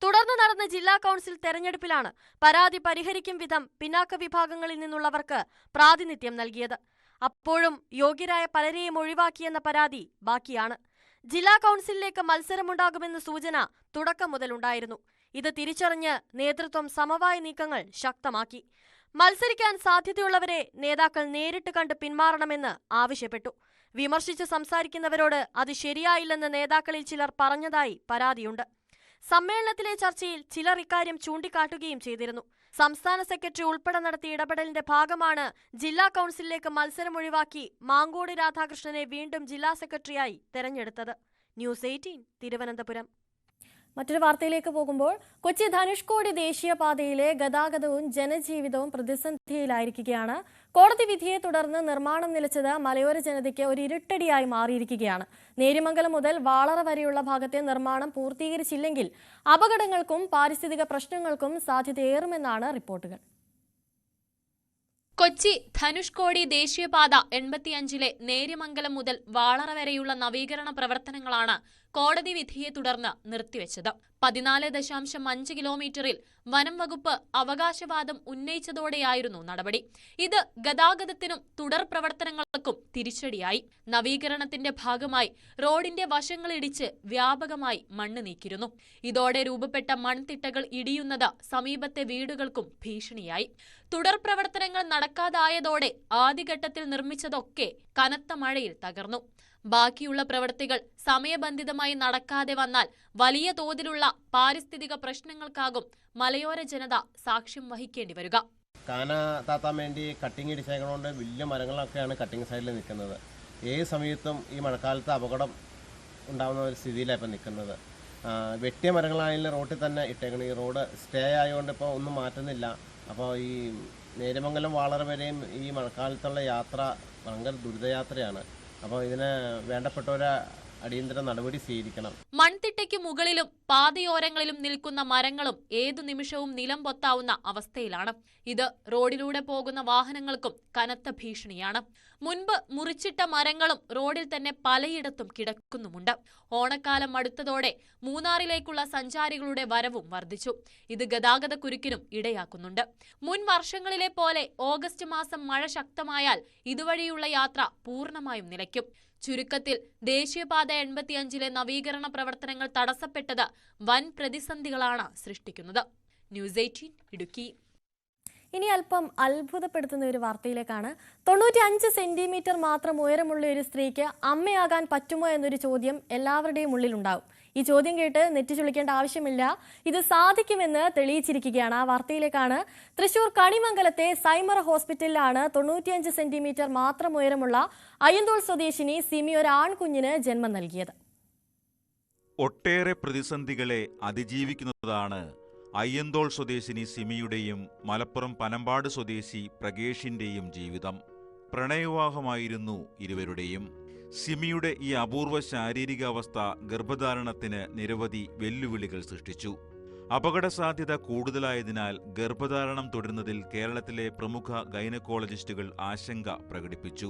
Speaker 1: തുടർന്ന് നടന്ന ജില്ലാ കൗൺസിൽ തെരഞ്ഞെടുപ്പിലാണ് പരാതി പരിഹരിക്കും വിധം പിന്നാക്ക വിഭാഗങ്ങളിൽ നിന്നുള്ളവർക്ക് പ്രാതിനിധ്യം നൽകിയത്. അപ്പോഴും യോഗ്യരായ പലരെയും ഒഴിവാക്കിയെന്ന പരാതി ബാക്കിയാണ്. ജില്ലാ കൗൺസിലിലേക്ക് മത്സരമുണ്ടാകുമെന്ന സൂചന തുടക്കം മുതലുണ്ടായിരുന്നു. ഇത് തിരിച്ചറിഞ്ഞ് നേതൃത്വം സമവായ നീക്കങ്ങൾ ശക്തമാക്കി. മത്സരിക്കാൻ സാധ്യതയുള്ളവരെ നേതാക്കൾ നേരിട്ട് കണ്ട് പിന്മാറണമെന്ന് ആവശ്യപ്പെട്ടു. വിമർശിച്ച് സംസാരിക്കുന്നവരോട് അത് ശരിയായില്ലെന്ന് നേതാക്കളിൽ ചിലർ പറഞ്ഞതായി പരാതിയുണ്ട്. സമ്മേളനത്തിലെ ചർച്ചയിൽ ചിലർ ഇക്കാര്യം ചൂണ്ടിക്കാട്ടുകയും ചെയ്തിരുന്നു. സംസ്ഥാന സെക്രട്ടറി ഉൾപ്പെടെ നടത്തിയ ഇടപെടലിന്റെ ഭാഗമാണ് ജില്ലാ കൗൺസിലിലേക്ക് മത്സരം ഒഴിവാക്കി മാങ്കോട് രാധാകൃഷ്ണനെ വീണ്ടും ജില്ലാ സെക്രട്ടറിയായി തെരഞ്ഞെടുത്തത്. ന്യൂസ് 18 തിരുവനന്തപുരം. മറ്റൊരു വാർത്തയിലേക്ക് പോകുമ്പോൾ കൊച്ചി ധനുഷ്കോടി ദേശീയപാതയിലെ ഗതാഗതവും ജനജീവിതവും പ്രതിസന്ധിയിലായിരിക്കുകയാണ്. കോടതി വിധിയെ തുടർന്ന് നിർമ്മാണം നിലച്ചത് മലയോര ജനതയ്ക്ക് ഒരു ഇരുട്ടടിയായി മാറിയിരിക്കുകയാണ്. നേര്യമംഗലം മുതൽ വാളറ വരെയുള്ള ഭാഗത്തെ നിർമ്മാണം പൂർത്തീകരിച്ചില്ലെങ്കിൽ അപകടങ്ങൾക്കും പാരിസ്ഥിതിക പ്രശ്നങ്ങൾക്കും സാധ്യതയേറുമെന്നാണ് റിപ്പോർട്ടുകൾ.
Speaker 4: കൊച്ചി ധനുഷ്കോടി ദേശീയപാത 85-ലെ നേര്യമംഗലം മുതൽ വാളറ വരെയുള്ള നവീകരണ പ്രവർത്തനങ്ങളാണ് കോടതി വിധിയെ തുടർന്ന് നിർത്തിവെച്ചത്. 14.5 കിലോമീറ്ററിൽ വനം വകുപ്പ് അവകാശവാദം ഉന്നയിച്ചതോടെയായിരുന്നു നടപടി. ഇത് ഗതാഗതത്തിനും തുടർ പ്രവർത്തനങ്ങൾക്കും തിരിച്ചടിയായി. നവീകരണത്തിന്റെ ഭാഗമായി റോഡിന്റെ വശങ്ങളിടിച്ച് വ്യാപകമായി മണ്ണ് നീക്കിയിരുന്നു. ഇതോടെ രൂപപ്പെട്ട മൺതിട്ടകൾ ഇടിയുന്നത് സമീപത്തെ വീടുകൾക്കും ഭീഷണിയായി. തുടർ പ്രവർത്തനങ്ങൾ നടക്കാതായതോടെ ആദ്യഘട്ടത്തിൽ നിർമ്മിച്ചതൊക്കെ കനത്ത മഴയിൽ തകർന്നു. ബാക്കിയുള്ള പ്രവൃത്തികൾ സമയബന്ധിതമായി നടക്കാതെ വന്നാൽ വലിയ തോതിലുള്ള പാരിസ്ഥിതിക പ്രശ്നങ്ങൾക്കാകും മലയോര ജനത സാക്ഷ്യം വഹിക്കേണ്ടി വരിക.
Speaker 5: കാന താത്താൻ വേണ്ടി കട്ടിങ് ഇടിച്ചേക്കണോണ്ട് വലിയ മരങ്ങളൊക്കെയാണ് കട്ടിങ് സൈഡിൽ നിൽക്കുന്നത്. ഏത് സമയത്തും ഈ മഴക്കാലത്ത് അപകടം ഉണ്ടാകുന്ന ഒരു സ്ഥിതിയിലാണ് ഇപ്പം നിൽക്കുന്നത്. വെട്ടിയ മരങ്ങളാണെങ്കിലും റോഡിൽ തന്നെ ഇട്ടേക്കണം. ഈ റോഡ് സ്റ്റേ ആയതുകൊണ്ട് ഇപ്പോൾ ഒന്നും മാറ്റുന്നില്ല. അപ്പോൾ ഈ നേര്യമംഗലം വാളറ വരെയും ഈ മഴക്കാലത്തുള്ള യാത്ര ഭയങ്കര ദുരിതയാത്രയാണ്. അപ്പോൾ ഇതിന് വേണ്ടപ്പെട്ടവരെ അടിയന്തര നടപടി സ്വീകരിക്കണം.
Speaker 4: മൺതിട്ടയ്ക്ക് മുകളിലും പാതയോരങ്ങളിലും നിൽക്കുന്ന മരങ്ങളും ഏതു നിമിഷവും നിലം പൊത്താവുന്ന അവസ്ഥയിലാണ്. ഇത് റോഡിലൂടെ പോകുന്ന വാഹനങ്ങൾക്കും കനത്ത ഭീഷണിയാണ്. മുൻപ് മുറിച്ചിട്ട മരങ്ങളും റോഡിൽ തന്നെ പലയിടത്തും കിടക്കുന്നുമുണ്ട്. ഓണക്കാലം അടുത്തതോടെ മൂന്നാറിലേക്കുള്ള സഞ്ചാരികളുടെ വരവും വർദ്ധിച്ചു. ഇത് ഗതാഗതക്കുരുക്കിനും ഇടയാക്കുന്നുണ്ട്. മുൻ വർഷങ്ങളിലെ പോലെ ഓഗസ്റ്റ് മാസം മഴ ശക്തമായാൽ ഇതുവഴിയുള്ള യാത്ര പൂർണ്ണമായും നിലയ്ക്കും. ചുരുക്കത്തിൽ ദേശീയപാത 85-ലെ നവീകരണ പ്രവർത്തനങ്ങൾ തടസ്സപ്പെട്ടത് വൻ പ്രതിസന്ധികളാണ് സൃഷ്ടിക്കുന്നത്. ന്യൂസ് 18 ഇടുക്കി.
Speaker 1: ഇനി അല്പം അത്ഭുതപ്പെടുത്തുന്ന ഒരു വാർത്തയിലേക്കാണ്. 95 സെന്റിമീറ്റർ മാത്രം ഉയരമുള്ള ഒരു സ്ത്രീക്ക് അമ്മയാകാൻ പറ്റുമോ എന്നൊരു ചോദ്യം എല്ലാവരുടെയും ഉള്ളിലുണ്ടാവും. ഈ ചോദ്യം കേട്ട് നെറ്റിച്ചുളിക്കേണ്ട ആവശ്യമില്ല, ഇത് സാധിക്കുമെന്ന് തെളിയിച്ചിരിക്കുകയാണ്. ആ വാർത്തയിലേക്കാണ്. തൃശൂർ കണിമംഗലത്തെ സൈമർ ഹോസ്പിറ്റലിലാണ് 95 സെന്റിമീറ്റർ മാത്രം ഉയരമുള്ള അയ്യന്തോൾ സ്വദേശിനി സിമി ഒരു ആൺകുഞ്ഞിന് ജന്മം നൽകിയത്.
Speaker 6: ഒട്ടേറെ പ്രതിസന്ധികളെ അതിജീവിക്കുന്നതാണ് അയ്യന്തോൾ സ്വദേശിനി സിമിയുടെയും മലപ്പുറം പനമ്പാട് സ്വദേശി പ്രകേഷിന്റെയും ജീവിതം. പ്രണയവിവാഹമായിരുന്നു ഇരുവരുടെയും. സിമിയുടെ ഈ അപൂർവ ശാരീരികാവസ്ഥ ഗർഭധാരണത്തിന് നിരവധി വെല്ലുവിളികൾ സൃഷ്ടിച്ചു. അപകട സാധ്യത കൂടുതലായതിനാൽ ഗർഭധാരണം തുടരുന്നതിൽ കേരളത്തിലെ പ്രമുഖ ഗൈനക്കോളജിസ്റ്റുകൾ ആശങ്ക പ്രകടിപ്പിച്ചു.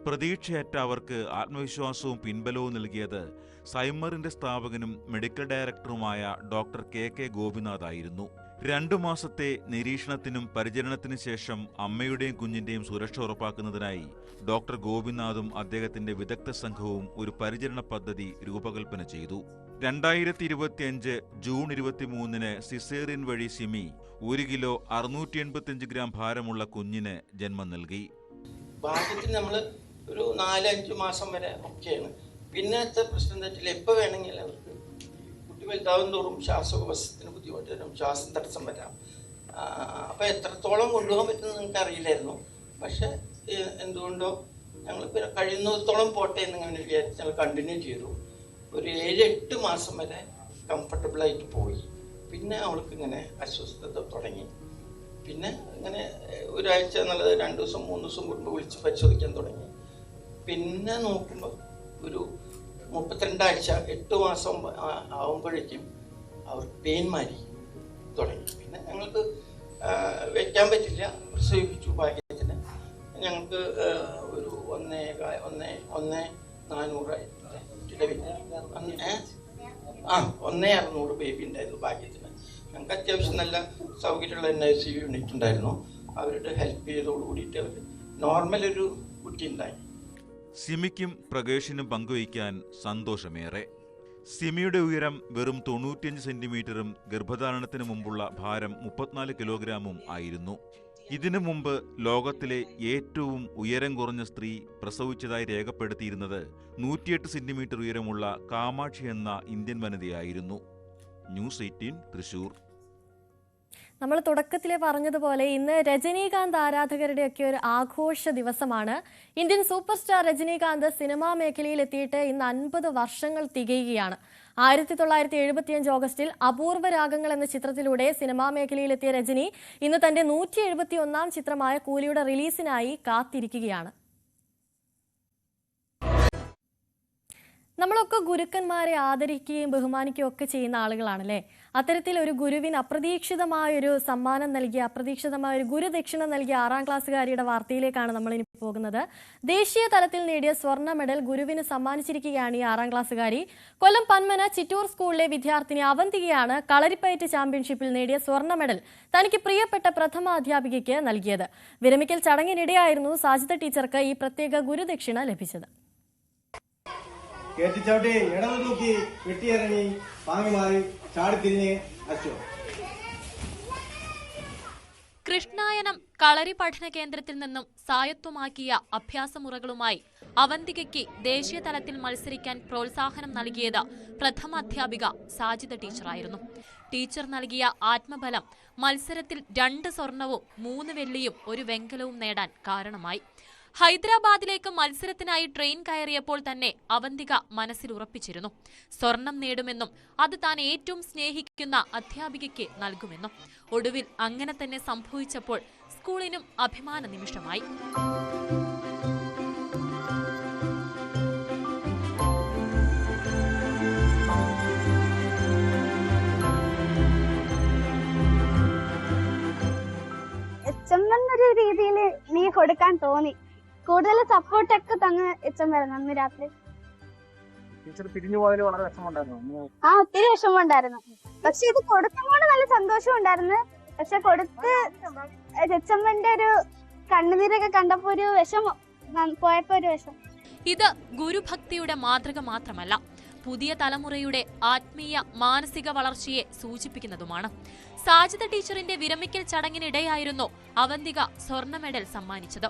Speaker 6: പ്രതീക്ഷയറ്റ അവർക്ക് ആത്മവിശ്വാസവും പിൻബലവും നൽകിയത് സൈമറിന്റെ സ്ഥാപകനും മെഡിക്കൽ ഡയറക്ടറുമായ ഡോക്ടർ കെ ഗോപിനാഥ് ആയിരുന്നു. 2 മാസത്തെ നിരീക്ഷണത്തിനും പരിചരണത്തിനു ശേഷം അമ്മയുടെയും കുഞ്ഞിന്റെയും സുരക്ഷ ഉറപ്പാക്കുന്നതിനായി ഡോക്ടർ ഗോപിനാഥും അദ്ദേഹത്തിന്റെ വിദഗ്ധ സംഘവും ഒരു പരിചരണ പദ്ധതി രൂപകൽപ്പന ചെയ്തു. 2025 ജൂൺ 23-ന് സിസേറിയൻ വഴി സിമി 1 കിലോ 685 ഗ്രാം ഭാരമുള്ള കുഞ്ഞിന് ജന്മം നൽകി.
Speaker 7: ഭാഗ്യത്തിന് നമ്മൾ ഒരു 4-5 മാസം വരെ ഒക്കെയാണ്. പിന്നത്തെ പ്രശ്നം തെറ്റില്ല. എപ്പോൾ വേണമെങ്കിലും അവർക്ക് കുട്ടി വലുതാവും തോറും ശ്വാസോപസത്തിന് ബുദ്ധിമുട്ട് വരും, ശ്വാസം തടസ്സം വരാം. അപ്പോൾ എത്രത്തോളം കൊണ്ടുപോകാൻ പറ്റുമെന്ന് നിങ്ങൾക്ക് അറിയില്ലായിരുന്നു. പക്ഷെ എന്തുകൊണ്ടോ ഞങ്ങൾ കഴിയുന്നിടത്തോളം പോട്ടെ എന്നിങ്ങനെ വിചാരിച്ച് ഞങ്ങൾ കണ്ടിന്യൂ ചെയ്തു. ഒരു 7-8 മാസം വരെ കംഫർട്ടബിളായിട്ട് പോയി. പിന്നെ അവൾക്ക് ഇങ്ങനെ അസ്വസ്ഥത തുടങ്ങി. പിന്നെ ഇങ്ങനെ ഒരാഴ്ച എന്നുള്ളത് 2 ദിവസം 3 ദിവസം കൂടുമ്പോൾ വിളിച്ച് പരിശോധിക്കാൻ തുടങ്ങി. പിന്നെ നോക്കുമ്പോൾ ഒരു 32 ആഴ്ച 8 മാസം ആവുമ്പോഴേക്കും അവർക്ക് പെയിൻ മാറി തുടങ്ങി. പിന്നെ ഞങ്ങൾക്ക് വെക്കാൻ പറ്റില്ല, പ്രസവിപ്പിച്ചു ഭാഗ്യത്തിന്. ഞങ്ങൾക്ക് ഒരു 1,400 1,600 ബേബി ഉണ്ടായിരുന്നു ഭാഗ്യത്തിന്. ഞങ്ങൾക്ക് അത്യാവശ്യം നല്ല സൗകര്യമുള്ള NICU യൂണിറ്റ് ഉണ്ടായിരുന്നു. അവരുടെ ഹെൽപ്പ് ചെയ്തോട് കൂടിയിട്ട് അവർ നോർമൽ ഒരു കുട്ടി ഉണ്ടായി.
Speaker 6: സിമിക്കും പ്രകേഷിനും പങ്കുവയ്ക്കാൻ സന്തോഷമേറെ. സിമിയുടെ ഉയരം വെറും 95 സെന്റിമീറ്ററും ഗർഭധാരണത്തിന് മുമ്പുള്ള ഭാരം 34 കിലോഗ്രാമും ആയിരുന്നു. ഇതിനു മുമ്പ് ലോകത്തിലെ ഏറ്റവും ഉയരം കുറഞ്ഞ സ്ത്രീ പ്രസവിച്ചതായി രേഖപ്പെടുത്തിയിരുന്നത് 108 സെന്റിമീറ്റർ ഉയരമുള്ള കാമാക്ഷി എന്ന ഇന്ത്യൻ വനിതയായിരുന്നു. ന്യൂസ് 18 തൃശൂർ.
Speaker 1: നമ്മൾ തുടക്കത്തിൽ പറഞ്ഞതുപോലെ ഇന്ന് രജനീകാന്ത് ആരാധകരുടെയൊക്കെ ഒരു ആഘോഷ ദിവസമാണ്. Indian super star Rajinikanth cinema മേഖലയിൽ എത്തിയിട്ട് ഇന്ന് 50 വർഷങ്ങൾ തികയുകയാണ്. 1975 ഓഗസ്റ്റിൽ അപൂർവ രാഗങ്ങൾ എന്ന ചിത്രത്തിലൂടെ സിനിമാ മേഖലയിലെത്തിയ രജനി ഇന്ന് തന്റെ 171 ചിത്രമായ കൂലിയുടെ റിലീസിനായി കാത്തിരിക്കുകയാണ്. നമ്മളൊക്കെ ഗുരുക്കന്മാരെ ആദരിക്കുകയും ബഹുമാനിക്കുകയും ഒക്കെ ചെയ്യുന്ന ആളുകളാണല്ലേ. അത്തരത്തിൽ ഒരു ഗുരുവിന് അപ്രതീക്ഷിതമായൊരു സമ്മാനം നൽകിയ, അപ്രതീക്ഷിതമായൊരു ഗുരുദക്ഷിണ നൽകിയ 6ാം ക്ലാസ്സുകാരിയുടെ വാർത്തയിലേക്കാണ് നമ്മളിനി പോകുന്നത്. ദേശീയ തലത്തിൽ നേടിയ സ്വർണ്ണ മെഡൽ ഗുരുവിന് സമ്മാനിച്ചിരിക്കുകയാണ് ഈ 6ാം ക്ലാസ്സുകാരി. കൊല്ലം പന്മന ചിറ്റൂർ സ്കൂളിലെ വിദ്യാർത്ഥിനി അവന്തികയാണ് കളരിപ്പയറ്റ് ചാമ്പ്യൻഷിപ്പിൽ നേടിയ സ്വർണ്ണ മെഡൽ തനിക്ക് പ്രിയപ്പെട്ട പ്രഥമ അധ്യാപികയ്ക്ക് നൽകിയത്. വിരമിക്കൽ ചടങ്ങിനിടെയായിരുന്നു സാജിദ ടീച്ചർക്ക് ഈ പ്രത്യേക ഗുരുദക്ഷിണ ലഭിച്ചത്.
Speaker 8: കേട്ടിച്ചോട്ടെ, ഇടത് തൂക്കി വെട്ടിയിറങ്ങി പാങ്ങി മാറി ചാടിത്തിരിഞ്ഞ് അച്ചോ.
Speaker 4: കൃഷ്ണായനം കളരി പഠന കേന്ദ്രത്തിൽ നിന്നും സ്വായത്തമാക്കിയ അഭ്യാസമുറകളുമായി അവന്തികയ്ക്ക് ദേശീയ തലത്തിൽ മത്സരിക്കാൻ പ്രോത്സാഹനം നൽകിയത് പ്രഥമ അധ്യാപിക സാജിദ ടീച്ചറായിരുന്നു. ടീച്ചർ നൽകിയ ആത്മബലം മത്സരത്തിൽ 2 സ്വർണവും 3 വെള്ളിയും 1 വെങ്കലവും നേടാൻ കാരണമായി. ഹൈദരാബാദിലേക്ക് മത്സരത്തിനായി ട്രെയിൻ കയറിയപ്പോൾ തന്നെ അവന്തിക മനസ്സിൽ ഉറപ്പിച്ചിരുന്നു, സ്വർണം നേടുമെന്നും അത് താൻ ഏറ്റവും സ്നേഹിക്കുന്ന അധ്യാപികയ്ക്ക് നൽകുമെന്നും. ഒടുവിൽ അങ്ങനെ തന്നെ സംഭവിച്ചപ്പോൾ സ്കൂളിനും അഭിമാന നിമിഷമായി.
Speaker 9: എന്നൊരു രീതിയിൽ നീ കൊടുക്കാൻ തോന്നി. കൂടുതൽ സപ്പോർട്ടൊക്കെ തന്ന് വരുന്നു അന്ന് രാത്രി. ഒത്തിരി വിഷമമുണ്ടായിരുന്നു. പക്ഷെ ഇത് കൊടുക്കുമ്പോൾ നല്ല സന്തോഷം ഉണ്ടായിരുന്നു. പക്ഷെ കൊടുത്ത് എച്ചമ്മന്റെ ഒരു കണ്ണുനീരൊക്കെ കണ്ടപ്പോ ഒരു വിഷമം, പോയപ്പോ ഒരു വിഷമം.
Speaker 4: ഇത് ഗുരുഭക്തിയുടെ മാതൃക മാത്രമല്ല, പുതിയ തലമുറയുടെ ആത്മീയ മാനസിക വളർച്ചയെ സൂചിപ്പിക്കുന്നതുമാണ്. സാജിദ ടീച്ചറിന്റെ വിരമിക്കൽ ചടങ്ങിനിടെയായിരുന്നു അവന്തിക സ്വർണ്ണ മെഡൽ സമ്മാനിച്ചത്.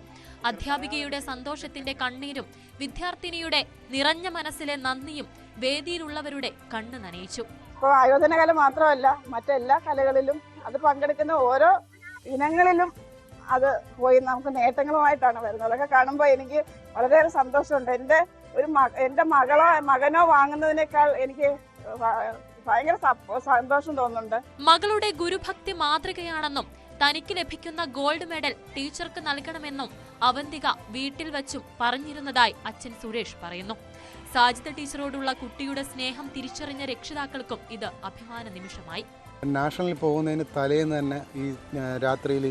Speaker 4: അധ്യാപികയുടെ സന്തോഷത്തിന്റെ കണ്ണീരും വിദ്യാർത്ഥിനിയുടെ നിറഞ്ഞ മനസ്സിലെ നന്ദിയും വേദിയിലുള്ളവരുടെ കണ്ണ് നനയിച്ചു.
Speaker 10: ഇപ്പോൾ ആയോധന കല മാത്രമല്ല, മറ്റെല്ലാ കലകളിലും അത് പങ്കെടുക്കുന്ന ഓരോ ഇനങ്ങളിലും അത് പോയി നമുക്ക് നേട്ടങ്ങളുമായിട്ടാണ് വരുന്നത്. അതൊക്കെ കാണുമ്പോൾ എനിക്ക് വളരെയേറെ സന്തോഷമുണ്ട്. എന്റെ മകനോ വാങ്ങുന്നതിനേക്കാൾ എനിക്ക് ഭയങ്കര സന്തോഷം തോന്നുന്നുണ്ട്.
Speaker 4: മകളുടെ ഗുരുഭക്തി മാതൃകയാണെന്നും തനിക്ക് ലഭിക്കുന്ന ഗോൾഡ് മെഡൽ ടീച്ചർക്ക് നൽകണമെന്നും അവന്തിക വീട്ടിൽ വച്ചും പറഞ്ഞിരുന്നതായി അച്ഛൻ സുരേഷ് പറയുന്നു. സാജിദ ടീച്ചറോടുള്ള കുട്ടിയുടെ സ്നേഹം തിരിച്ചറിഞ്ഞ രക്ഷിതാക്കൾക്കും ഇത് അഭിമാന നിമിഷമായി.
Speaker 11: നാഷണലിൽ പോകുന്നതിന് തലേന്ന് തന്നെ ഈ രാത്രിയിൽ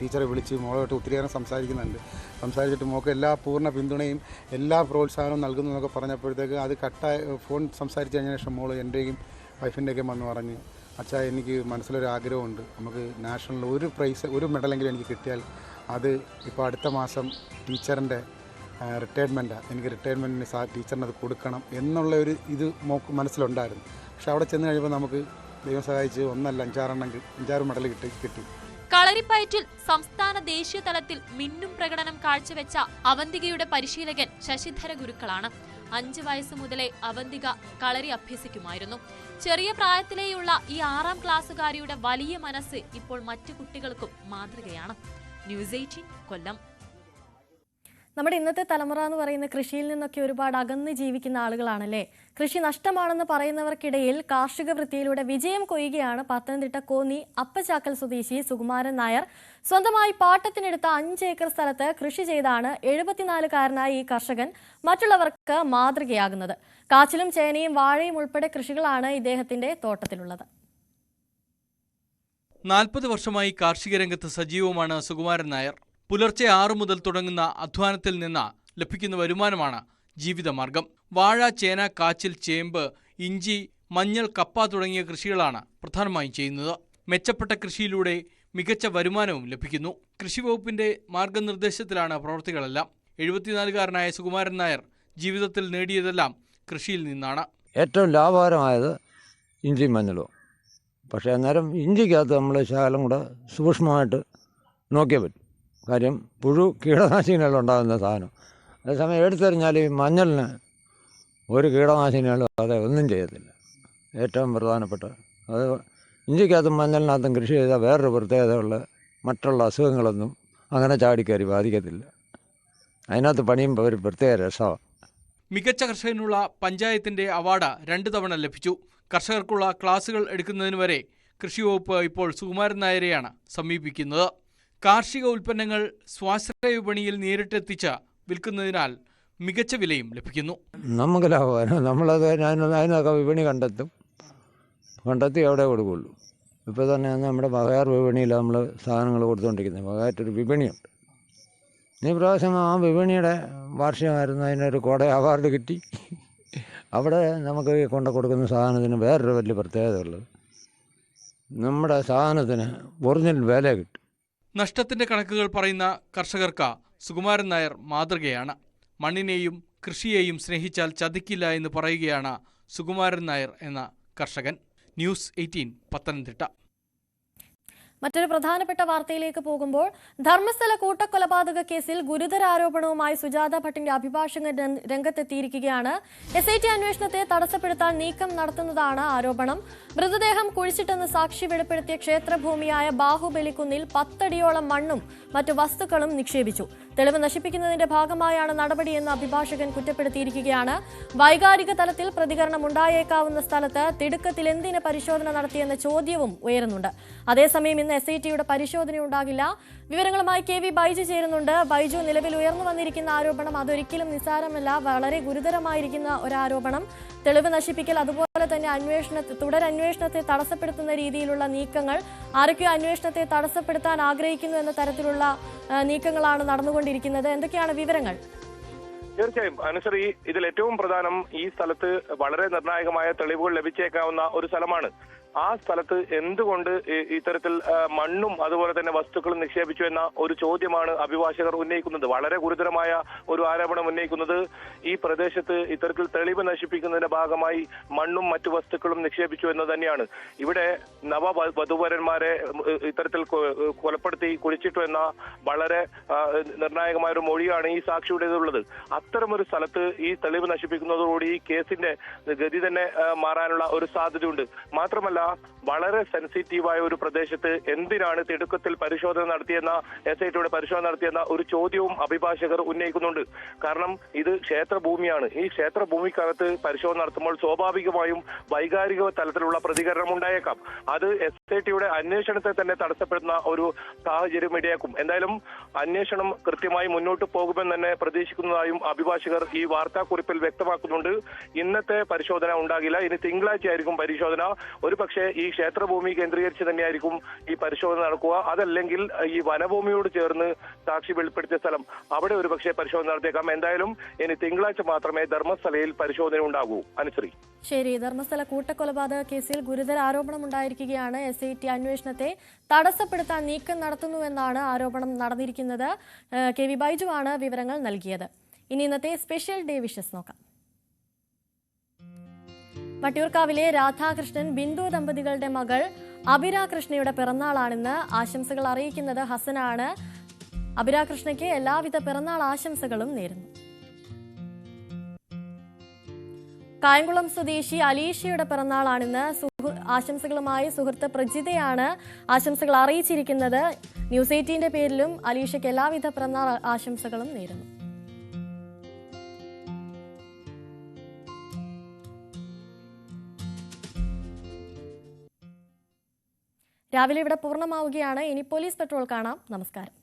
Speaker 11: ടീച്ചറെ വിളിച്ച് മോളോട്ട് ഒത്തിരിയേറെ സംസാരിച്ചിട്ട് മോൾക്ക് എല്ലാ പൂർണ്ണ പിന്തുണയും എല്ലാ പ്രോത്സാഹനവും നൽകുന്നു എന്നൊക്കെ പറഞ്ഞപ്പോഴത്തേക്ക് അത് കട്ടായി ഫോൺ സംസാരിച്ച് കഴിഞ്ഞ ശേഷം മോൾ എൻ്റെയും വൈഫിൻ്റെയൊക്കെ വന്ന് പറഞ്ഞ്, അച്ഛാ എനിക്ക് മനസ്സിലൊരു ആഗ്രഹമുണ്ട്, നമുക്ക് നാഷണലിൽ ഒരു മെഡലെങ്കിലും എനിക്ക് കിട്ടിയാൽ അത് ഇപ്പോൾ അടുത്ത മാസം ടീച്ചറിൻ്റെ റിട്ടയർമെൻറ്റാണ്, എനിക്ക് റിട്ടയർമെൻറ്റിന് ടീച്ചറിന് അത് കൊടുക്കണം എന്നുള്ള ഒരു ഇത് മോക്ക് മനസ്സിലുണ്ടായിരുന്നു. പക്ഷെ അവിടെ ചെന്ന് കഴിയുമ്പോൾ നമുക്ക് ദൈവം സഹായിച്ച് 5-6 മെഡൽ കിട്ടി.
Speaker 4: കളരിപ്പയറ്റിൽ സംസ്ഥാന ദേശീയ തലത്തിൽ മിന്നും പ്രകടനം കാഴ്ചവെച്ച അവന്തികയുടെ പരിശീലകൻ ശശിധര ഗുരുക്കളാണ്. 5 വയസ്സ് മുതലേ അവന്തിക കളരി അഭ്യസിക്കുമായിരുന്നു. ചെറിയ പ്രായത്തിലേയുള്ള ഈ 6ാം ക്ലാസ്സുകാരിയുടെ വലിയ മനസ്സ് ഇപ്പോൾ മറ്റു കുട്ടികൾക്കും മാതൃകയാണ്. ന്യൂസ് 18 കൊല്ലം.
Speaker 1: നമ്മുടെ ഇന്നത്തെ തലമുറ എന്ന് പറയുന്ന കൃഷിയിൽ നിന്നൊക്കെ ഒരുപാട് അകന്ന് ജീവിക്കുന്ന ആളുകളാണല്ലേ. കൃഷി നഷ്ടമാണെന്ന് പറയുന്നവർക്കിടയിൽ കാർഷിക വൃത്തിയിലൂടെ വിജയം കൊയ്യുകയാണ് പത്തനംതിട്ട കോന്നി അപ്പച്ചാക്കൽ സ്വദേശി സുകുമാരൻ നായർ. സ്വന്തമായി പാട്ടത്തിനെടുത്ത 5 ഏക്കർ സ്ഥലത്ത് കൃഷി ചെയ്താണ് 74-കാരനായ ഈ കർഷകൻ മറ്റുള്ളവർക്ക് മാതൃകയാകുന്നത്. കാച്ചിലും ചേനയും വാഴയും ഉൾപ്പെടെ കൃഷികളാണ് ഇദ്ദേഹത്തിന്റെ തോട്ടത്തിലുള്ളത്.
Speaker 12: 40 വർഷമായി കാർഷിക രംഗത്ത് സജീവമാണ് സുകുമാരൻ നായർ. പുലർച്ചെ 6 മുതൽ തുടങ്ങുന്ന അധ്വാനത്തിൽ നിന്ന് ലഭിക്കുന്ന വരുമാനമാണ് ജീവിതമാർഗം. വാഴ, ചേന, കാച്ചിൽ, ചേമ്പ്, ഇഞ്ചി, മഞ്ഞൾ, കപ്പ തുടങ്ങിയ കൃഷികളാണ് പ്രധാനമായും ചെയ്യുന്നത്. മെച്ചപ്പെട്ട കൃഷിയിലൂടെ മികച്ച വരുമാനവും ലഭിക്കുന്നു. കൃഷിവകുപ്പിന്റെ മാർഗനിർദ്ദേശത്തിലാണ് പ്രവൃത്തികളെല്ലാം. 74-കാരനായ സുകുമാരൻ നായർ ജീവിതത്തിൽ നേടിയതെല്ലാം കൃഷിയിൽ നിന്നാണ്.
Speaker 13: ഏറ്റവും ലാഭകരമായത് ഇഞ്ചി മഞ്ഞളും. പക്ഷേ അന്നേരം ഇഞ്ചിക്കകത്ത് നമ്മൾ ശകലം കൂടെ സൂക്ഷ്മമായിട്ട് നോക്കിയേ പറ്റും. കാര്യം പുഴു, കീടനാശിനികൾ ഉണ്ടാകുന്ന സാധനം. അതേസമയം എടുത്തെറിഞ്ഞാൽ ഈ മഞ്ഞളിന് ഒരു കീടനാശിനികളും അതെ ഒന്നും ചെയ്യത്തില്ല. ഏറ്റവും പ്രധാനപ്പെട്ട അത് ഇഞ്ചിക്കകത്തും മഞ്ഞളിനകത്തും കൃഷി ചെയ്താൽ വേറൊരു പ്രത്യേകതയുള്ള മറ്റുള്ള അസുഖങ്ങളൊന്നും അങ്ങനെ ചാടിക്കയറി ബാധിക്കത്തില്ല. അതിനകത്ത് പണിയുമ്പോൾ ഒരു പ്രത്യേക രസമാണ്.
Speaker 12: മികച്ച കർഷകനുള്ള പഞ്ചായത്തിന്റെ അവാർഡ് 2 തവണ ലഭിച്ചു. കർഷകർക്കുള്ള ക്ലാസുകൾ എടുക്കുന്നതിന് വരെ കൃഷിവകുപ്പ് ഇപ്പോൾ സുകുമാരൻ നായരെയാണ് സമീപിക്കുന്നത്. കാർഷിക ഉൽപ്പന്നങ്ങൾ സ്വാശ്രയ വിപണിയിൽ നേരിട്ടെത്തിച്ച് വിൽക്കുന്നതിനാൽ മികച്ച വിലയും ലഭിക്കുന്നു.
Speaker 13: നമുക്ക് ലാഭമാണ്. നമ്മളത് അതിനൊക്കെ വിപണി കണ്ടെത്തി അവിടെ കൊടുക്കുകയുള്ളൂ. ഇപ്പോൾ തന്നെ നമ്മുടെ മകയാർ വിപണിയിൽ നമ്മൾ സാധനങ്ങൾ കൊടുത്തുകൊണ്ടിരിക്കുന്നത്. മകയാറ്റൊരു വിപണിയുണ്ട്. ഈ പ്രാവശ്യം ആ വിപണിയുടെ വാർഷികമായിരുന്നു. അതിനൊരു കോട അവാർഡ് കിട്ടി. അവിടെ നമുക്ക് കൊണ്ട് കൊടുക്കുന്ന സാധനത്തിന് വേറൊരു വലിയ പ്രത്യേകത ഉള്ളത്, നമ്മുടെ സാധനത്തിന് ഒറിജിനൽ വില കിട്ടും.
Speaker 12: നഷ്ടത്തിന്റെ കണക്കുകൾ പറയുന്ന കർഷകർക്ക് സുകുമാരൻ നായർ മാതൃകയാണ്. മണ്ണിനെയും കൃഷിയെയും സ്നേഹിച്ചാൽ ചതിക്കില്ല എന്ന് പറയുകയാണ് സുകുമാരൻ നായർ എന്ന കർഷകൻ. ന്യൂസ് 18 പത്തനംതിട്ട.
Speaker 1: മറ്റൊരു പ്രധാനപ്പെട്ട വാർത്തയിലേക്ക് പോകുമ്പോൾ, ധർമ്മസ്ഥല കൂട്ടക്കൊലപാതക കേസിൽ ഗുരുതര ആരോപണവുമായി സുജാത ഭട്ടിന്റെ അഭിഭാഷകൻ രംഗത്തെത്തിയിരിക്കുകയാണ്. SIT അന്വേഷണത്തെ തടസ്സപ്പെടുത്താൻ നീക്കം നടത്തുന്നതാണ് ആരോപണം. മൃതദേഹം കുഴിച്ചിട്ടെന്ന് സാക്ഷി വെളിപ്പെടുത്തിയ ക്ഷേത്രഭൂമിയായ ബാഹുബലിക്കുന്നിൽ 10 അടിയോളം മണ്ണും മറ്റു വസ്തുക്കളും നിക്ഷേപിച്ചു. തെളിവ് നശിപ്പിക്കുന്നതിന്റെ ഭാഗമായാണ് നടപടിയെന്ന് അഭിഭാഷകൻ കുറ്റപ്പെടുത്തിയിരിക്കുകയാണ്. വൈകാരിക തലത്തിൽ പ്രതികരണം ഉണ്ടായേക്കാവുന്ന സ്ഥലത്ത് തിടുക്കത്തിൽ എന്തിന് പരിശോധന നടത്തിയെന്ന ചോദ്യവും ഉയരുന്നുണ്ട്. അതേസമയം ഇന്ന് SITയുടെ പരിശോധന ഉണ്ടാകില്ല. വിവരങ്ങളുമായി KV ബൈജു ചേരുന്നുണ്ട്. ബൈജു, നിലവിൽ ഉയർന്നു വന്നിരിക്കുന്ന ആരോപണം അതൊരിക്കലും നിസ്സാരമല്ല, വളരെ ഗുരുതരമായിരിക്കുന്ന ഒരു ആരോപണം. തെളിവ് നശിപ്പിക്കൽ, അതുപോലെ തന്നെ തുടരന്വേഷണത്തെ തടസ്സപ്പെടുത്തുന്ന രീതിയിലുള്ള നീക്കങ്ങൾ, ആരൊക്കെയോ അന്വേഷണത്തെ തടസ്സപ്പെടുത്താൻ ആഗ്രഹിക്കുന്നു എന്ന തരത്തിലുള്ള നീക്കങ്ങളാണ് നടന്നുകൊണ്ടിരിക്കുന്നത്. എന്തൊക്കെയാണ് വിവരങ്ങൾ?
Speaker 14: തീർച്ചയായും അനുശ്രീ, ഇതിൽ ഏറ്റവും പ്രധാനം ഈ സ്ഥലത്ത് വളരെ നിർണായകമായ തെളിവുകൾ ലഭിച്ചേക്കാവുന്ന ഒരു സ്ഥലമാണ്. ആ സ്ഥലത്ത് എന്തുകൊണ്ട് ഇത്തരത്തിൽ മണ്ണും അതുപോലെ തന്നെ വസ്തുക്കളും നിക്ഷേപിച്ചു എന്ന ഒരു ചോദ്യമാണ് അഭിഭാഷകർ ഉന്നയിക്കുന്നത്. വളരെ ഗുരുതരമായ ഒരു ആരോപണം ഉന്നയിക്കുന്നത് ഈ പ്രദേശത്ത് ഇത്തരത്തിൽ തെളിവ് നശിപ്പിക്കുന്നതിന്റെ ഭാഗമായി മണ്ണും മറ്റു വസ്തുക്കളും നിക്ഷേപിച്ചു എന്ന് തന്നെയാണ്. ഇവിടെ നവവധൂവരന്മാരെ ഇത്തരത്തിൽ കൊലപ്പെടുത്തി കുഴിച്ചിട്ടു എന്ന വളരെ നിർണായകമായ ഒരു മൊഴിയാണ് ഈ സാക്ഷിയുടേതുള്ളത്. അത്തരമൊരു സ്ഥലത്ത് ഈ തെളിവ് നശിപ്പിക്കുന്നതോടുകൂടി ഈ കേസിന്റെ ഗതി തന്നെ മാറാനുള്ള ഒരു സാധ്യതയുണ്ട്. മാത്രമല്ല, വളരെ സെൻസിറ്റീവായ ഒരു പ്രദേശത്ത് എന്തിനാണ് തിടുക്കത്തിൽ പരിശോധന നടത്തിയെന്ന SITയുടെ പരിശോധന നടത്തിയെന്ന ഒരു ചോദ്യവും അഭിഭാഷകർ ഉന്നയിക്കുന്നുണ്ട്. കാരണം ഇത് ക്ഷേത്രഭൂമിയാണ്. ഈ ക്ഷേത്രഭൂമിക്കകത്ത് പരിശോധന നടത്തുമ്പോൾ സ്വാഭാവികമായും വൈകാരിക തലത്തിലുള്ള പ്രതികരണം ഉണ്ടായേക്കാം. അത് SITയുടെ അന്വേഷണത്തെ തന്നെ തടസ്സപ്പെടുന്ന ഒരു സാഹചര്യം ഇടയാക്കും. എന്തായാലും അന്വേഷണം കൃത്യമായി മുന്നോട്ട് പോകുമെന്ന് തന്നെ പ്രതീക്ഷിക്കുന്നതായും അഭിഭാഷകർ ഈ വാർത്താക്കുറിപ്പിൽ വ്യക്തമാക്കുന്നുണ്ട്. ഇന്നത്തെ പരിശോധന ഉണ്ടാകില്ല. ഇനി തിങ്കളാഴ്ച ആയിരിക്കും പരിശോധന. ഒരു പക്ഷേ ഈ ക്ഷേത്രഭൂമി കേന്ദ്രീകരിച്ച് തന്നെയായിരിക്കും ഈ പരിശോധന നടക്കുക. അതല്ലെങ്കിൽ ഈ വനഭൂമിയോട് ചേർന്ന് സാക്ഷി വെളിപ്പെടുത്തിയ സ്ഥലം, അവിടെ ഒരു പക്ഷേ പരിശോധന നടത്തിയേക്കാം. എന്തായാലും ഇനി തിങ്കളാഴ്ച മാത്രമേ ധർമ്മസ്ഥലയിൽ പരിശോധന ഉണ്ടാകൂ. അനുശ്രീ,
Speaker 1: ശരി. ധർമ്മസ്ഥല കൂട്ടക്കൊലപാതക കേസിൽ ഗുരുതര ആരോപണം ഉണ്ടായിരിക്കുകയാണ്. SIT അന്വേഷണത്തെ തടസ്സപ്പെടുത്താൻ നീക്കം നടത്തുന്നുവെന്നാണ് ആരോപണം നടന്നിരിക്കുന്നത്. KV ബൈജു ആണ് വിവരങ്ങൾ നൽകിയത്. ഇനി ഇന്നത്തെ സ്പെഷ്യൽ ഡേ വിഷസ് നോക്കാം. വട്ടിയൂർക്കാവിലെ രാധാകൃഷ്ണൻ ബിന്ദു ദമ്പതികളുടെ മകൾ അഭിരാ കൃഷ്ണയുടെ പിറന്നാളാണെന്ന് ആശംസകൾ അറിയിക്കുന്നത് ഹസനാണ്. അഭിരാ കൃഷ്ണയ്ക്ക് എല്ലാവിധ പിറന്നാൾ ആശംസകളും നേരുന്നു. കായംകുളം സ്വദേശി അലീഷയുടെ പിറന്നാളാണെന്ന് ആശംസകളുമായി സുഹൃത്ത് പ്രജിതയാണ് ആശംസകൾ അറിയിച്ചിരിക്കുന്നത്. ന്യൂസ് 18ന്റെ പേരിലും അലീഷയ്ക്ക് എല്ലാവിധ പിറന്നാൾ ആശംസകളും നേരുന്നു. രാവിലെ ഇവിടെ പൂർണ്ണമാവുകയാണ്. ഇനി പോലീസ് പെട്രോൾ കാണാം. നമസ്കാരം.